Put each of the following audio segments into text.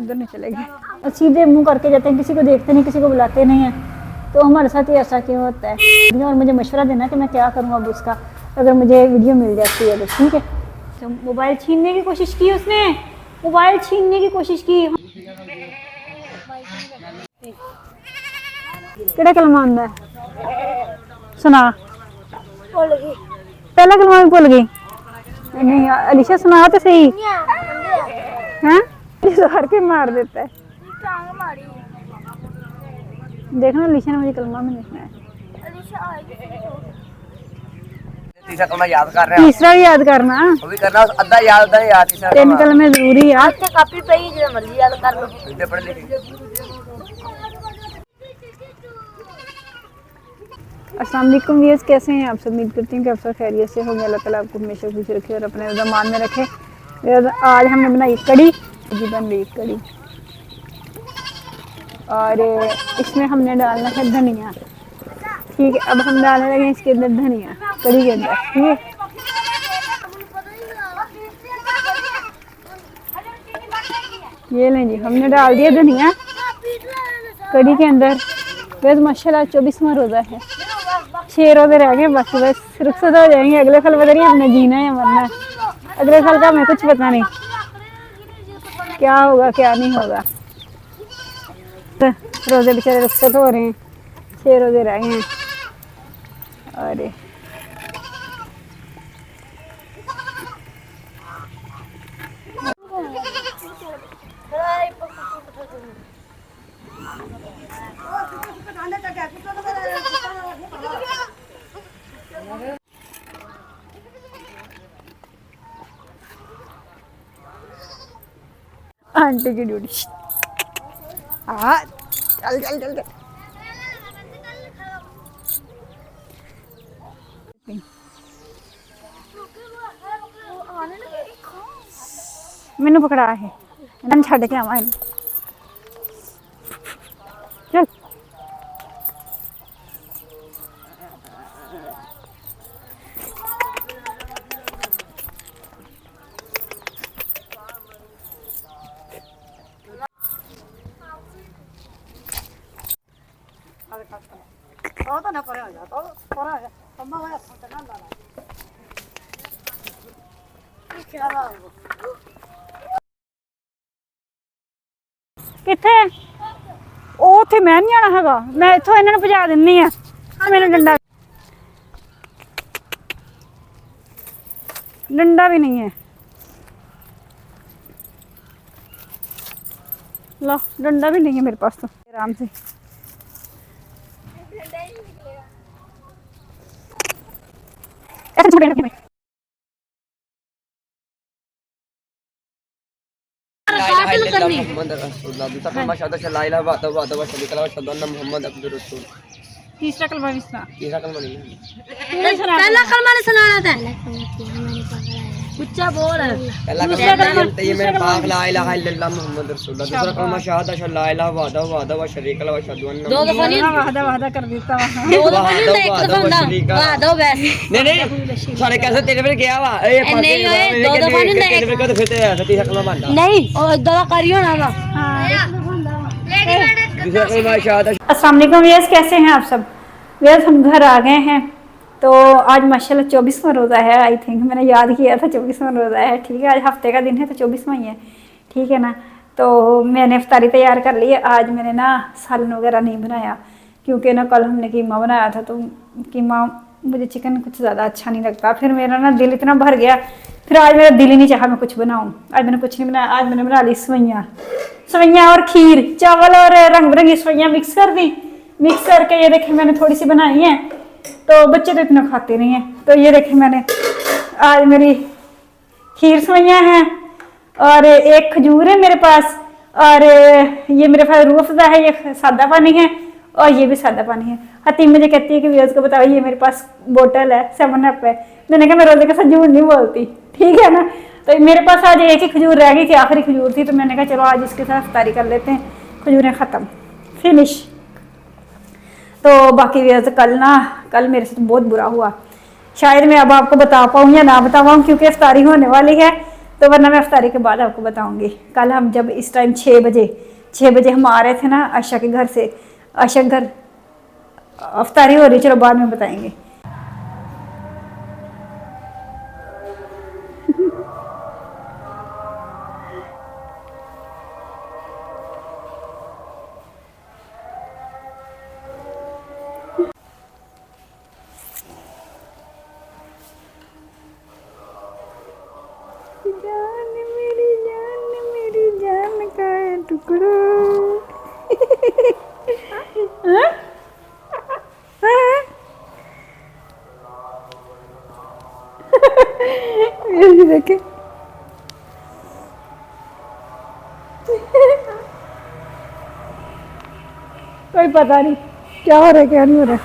उधर नहीं चले गए, सीधे मुंह करके जाते हैं, किसी को देखते नहीं, किसी को बुलाते नहीं हैं। तो हमारे साथ ही ऐसा क्यों होता है? और मुझे मशवरा देना कि मैं क्या करूँ अब उसका, अगर मुझे वीडियो मिल जाती है तो ठीक है। तो मोबाइल छीनने की कोशिश की उसने, मोबाइल छीनने की कोशिश की। केड़ा कलमा आंदा है? सुना। पहला कलमा भी भुल गई। नहीं अलीशा सुना तो सही। हैं हर के मार देता है। देखना अलीशा ने मुझे कलमा में लिखना है। तीसरा कलमा याद कर रहे हैं, तीसरा भी याद करना, वो भी करना, अद्धा याद होता है याद। तीसरा 3 कलमे जरूरी है। कापी पे ही जो मर्जी याद कर लो, इतने पढ़ लिखे। अस्सलाम वालेकुम व्यूअर्स, कैसे हैं आप सब? उम्मीद करती हूँ कि आप सब खैरियत से होंगे। अल्लाह ताला आपको हमेशा खुश रखे और अपने ज़मान में रखे। आज हमने बनाई कड़ी, जी बन रही कड़ी, और इसमें हमने डालना है धनिया। ठीक है, अब हम डालने लगे इसके अंदर धनिया, कड़ी के अंदर। ठीक है, ये लें जी, हमने डाल दिया धनिया कड़ी के अंदर। बस माशाल्लाह 24वां रोज़ा है, 6 रोज़े रह गए, बाकी बस रुखसत हो जाएंगे। अगले साल पता नहीं हमने जीना है मरना है, अगले साल का हमें कुछ पता नहीं क्या होगा क्या नहीं होगा। रोज़े बेचारे रुखसत हो रहे हैं, 6 रोज़े रह गए हैं। और आंटी की ड्यूटी। हाँ चल चल चल चल। मैंने पकड़ा है, मैं छड़ के आवा। चल तो ना परे हो जा, तो परे हो जा, अम्मा वाला फोन ना ला। किथे ਉਹ ਉੱਥੇ ਮੈਂ ਨਹੀਂ ਆਣਾ ਹੈਗਾ, ਮੈਂ ਇੱਥੋਂ ਇਹਨਾਂ ਨੂੰ ਭਜਾ ਦਿੰਨੀ ਆ। ਮੈਨੂੰ ਡੰਡਾ डंडा भी नहीं है, लो डंडा भी नहीं है मेरे पास, तो आराम से तीसरा कलमा भी सुना। तीसरा कलमा नहीं, पहला कलमा नहीं सुनाना था, ऊंचा बोल। पहला कलमा ये मेरे पाक ला इलाहा इल्लल्लाह मुहम्मद रसूलुल्लाह। दूसरा कलमा शहादत ला इलाहा वहदहु वहदहु व शरीका लहु व अशहदु अन्ना। दो दफा नहीं वादा कर देता वहां, दो दफा नहीं, एक दफा ना वादा बस। नहीं सारे कैसे तेरे पे गया वा ए नहीं ओए, दो दफा नहीं, एक तेरे पे तो फिर तीसरा कलमा बनता नहीं, और दवा करियो ना ना। दूसरा कलमा शहादत। अस्सलाम वालेकुम व्यूअर्स, कैसे हैं आप सब? व्यूअर्स हम घर आ गए हैं। तो आज माशाल्लाह 24वां रोज़ा है। आई थिंक मैंने याद किया था 24वां रोज़ा है। ठीक है, आज हफ्ते का दिन है तो 24वां ही है। ठीक है ना, तो मैंने इफ्तारी तैयार कर ली है। आज मैंने ना सालन वगैरह नहीं बनाया, क्योंकि ना कल हमने कीमा बनाया था, तो कीमा मुझे चिकन कुछ ज़्यादा अच्छा नहीं लगता। फिर मेरा ना दिल इतना भर गया, फिर आज मेरा दिल ही नहीं चाहा मैं कुछ बनाऊँ। आज मैंने कुछ नहीं बनाया, आज मैंने बना ली सवैयाँ और खीर, चावल और रंग बिरंगी सवैयाँ मिक्स कर दी। मिक्स करके ये देखें मैंने थोड़ी सी बनाई है, तो बच्चे तो इतना खाते नहीं हैं। तो ये देखें मैंने आज मेरी खीर सवैयाँ हैं, और एक खजूर है मेरे पास, और ये मेरे पास रूह अफ़ज़ा है, ये सादा पानी है, और ये भी सादा पानी है। हतीम मुझे कहती है कि व्यूअर्स को बताओ, ये मेरे पास बोतल है 7 अप है। मैंने कहा मैं रोज़े के साथ झूठ नहीं बोलती, ठीक है ना। तो मेरे पास आज एक ही खजूर रह गई थी, आखिरी खजूर थी, तो मैंने कहा चलो आज इसके साथ इफ्तारी कर लेते हैं। खजूरें ख़त्म, फिनिश। तो बाकी व्यूअर्स कल मेरे साथ बहुत बुरा हुआ। शायद मैं अब आपको बता पाऊँ या ना बता पाऊँ, क्योंकि इफ्तारी होने वाली है। तो वरना मैं अफ्तारी के बाद आपको बताऊंगी। कल हम जब इस टाइम 6 बजे हम आ रहे थे ना आशा के घर से, आशा के घर अफ्तारी हो रही, चलो बाद में बताएंगे। मेरी जान का टुकड़ा। हाँ? हाँ? ये देखे कोई पता नहीं क्या हो रहा है क्या नहीं हो रहा है।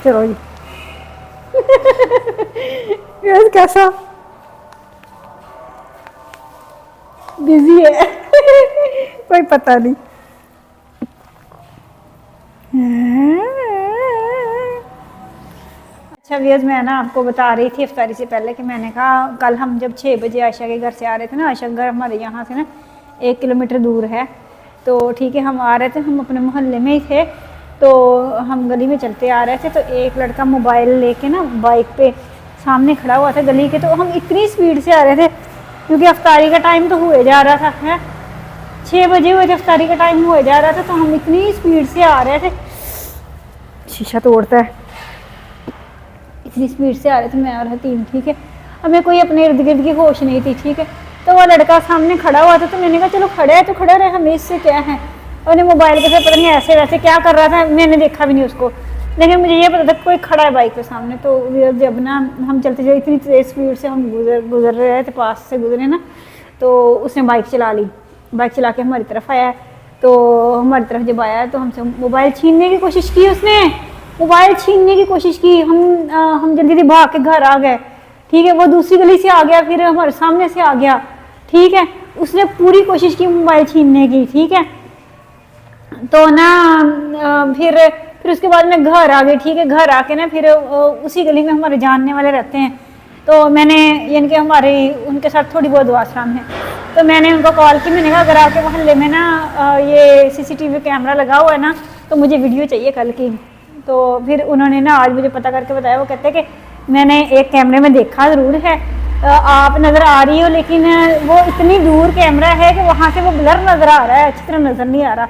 चलो जी यार कैसा बिजी है कोई पता नहीं। अच्छा व्यूअर्स, मैं ना आपको बता रही थी इफ्तारी से पहले कि मैंने कहा कल हम जब 6 बजे आयशा के घर से आ रहे थे ना, आयशा का घर हमारे यहाँ से ना 1 किलोमीटर दूर है, तो ठीक है हम आ रहे थे, हम अपने मोहल्ले में ही थे, तो हम गली में चलते आ रहे थे, तो एक लड़का मोबाइल लेके ना बाइक पे सामने खड़ा हुआ था गली के, तो हम इतनी स्पीड से आ रहे थे क्योंकि अफ्तारी का टाइम तो हुए जा रहा था, है 6 बजे हुए थे, अफ्तारी का टाइम हुए जा रहा था, तो हम इतनी स्पीड से आ रहे थे, शीशा तोड़ता है, इतनी स्पीड से आ रहे थे मैं और हतीम, ठीक है। हमें कोई अपने इर्द गिर्द की होश नहीं थी, ठीक है। तो वो लड़का सामने खड़ा हुआ था, तो मैंने कहा चलो खड़ा है तो खड़ा रहे, हमें इससे क्या है। और मोबाइल के साथ पता नहीं ऐसे वैसे क्या कर रहा था, मैंने देखा भी नहीं उसको, लेकिन मुझे ये पता था कोई खड़ा है बाइक पे सामने। तो जब ना हम चलते चलते इतनी तेज स्पीड से हम गुजर रहे थे, पास से गुजरे ना, तो उसने बाइक चला ली, बाइक चला के हमारी तरफ आया, तो हमारी तरफ जब आया तो हमसे मोबाइल छीनने की कोशिश की, उसने मोबाइल छीनने की कोशिश की। हम जल्दी से भाग के घर आ गए, ठीक है। वो दूसरी गली से आ गया, फिर हमारे सामने से आ गया, ठीक है। उसने पूरी कोशिश की मोबाइल छीनने की, ठीक है। तो ना फिर उसके बाद मैं घर आ गई, ठीक है। घर आके ना फिर उसी गली में हमारे जानने वाले रहते हैं, तो मैंने यानी कि हमारे उनके साथ थोड़ी बहुत दुआ सलाम है, तो मैंने उनको कॉल की, मैंने कहा अगर आपके मोहल्ले में ना ये CCTV कैमरा लगा हुआ है ना, तो मुझे वीडियो चाहिए कल की। तो फिर उन्होंने ना आज मुझे पता करके बताया, वो कहते हैं कि मैंने एक कैमरे में देखा ज़रूर है, आप नज़र आ रही हो, लेकिन वो इतनी दूर कैमरा है कि वहाँ से वो ब्लर नज़र आ रहा है, अच्छी तरह नज़र नहीं आ रहा।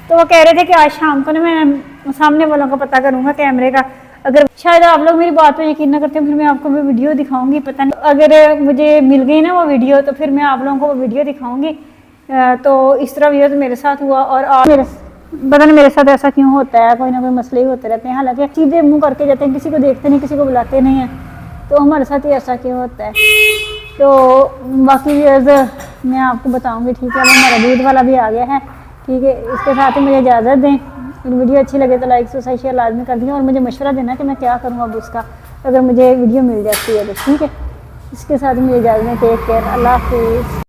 तो वो कह रहे थे कि आज शाम को ना मैं सामने वालों का पता करूँगा कैमरे का, अगर शायद आप लोग मेरी बात पर यकीन ना करते हो, फिर मैं आपको वो वीडियो दिखाऊंगी, पता नहीं अगर मुझे मिल गई ना वो वीडियो, तो फिर मैं आप लोगों को वो वीडियो दिखाऊंगी। तो इस तरह वीडियो तो मेरे साथ हुआ, और मेरे पता नहीं मेरे साथ ऐसा क्यों होता है, कोई ना कोई मसले ही होते रहते हैं। हालांकि सीधे मुंह करके जाते हैं, किसी को देखते नहीं, किसी को बुलाते नहीं हैं, तो हमारे साथ ही ऐसा क्यों होता है। तो बाकी मैं आपको बताऊंगी, ठीक है। अब हमारा दूध वाला भी आ गया है, ठीक है। इसके साथ ही मुझे इजाज़त दें, वीडियो अच्छी लगे तो लाइक सब्सक्राइब शेयर लाजमी कर दिए, और मुझे मशवरा देना कि मैं क्या करूँ अब उसका, अगर मुझे वीडियो मिल जाती है तो, ठीक है। इसके साथ मुझे इजाज़त दें, टेक केयर, अल्लाह हाफिज़।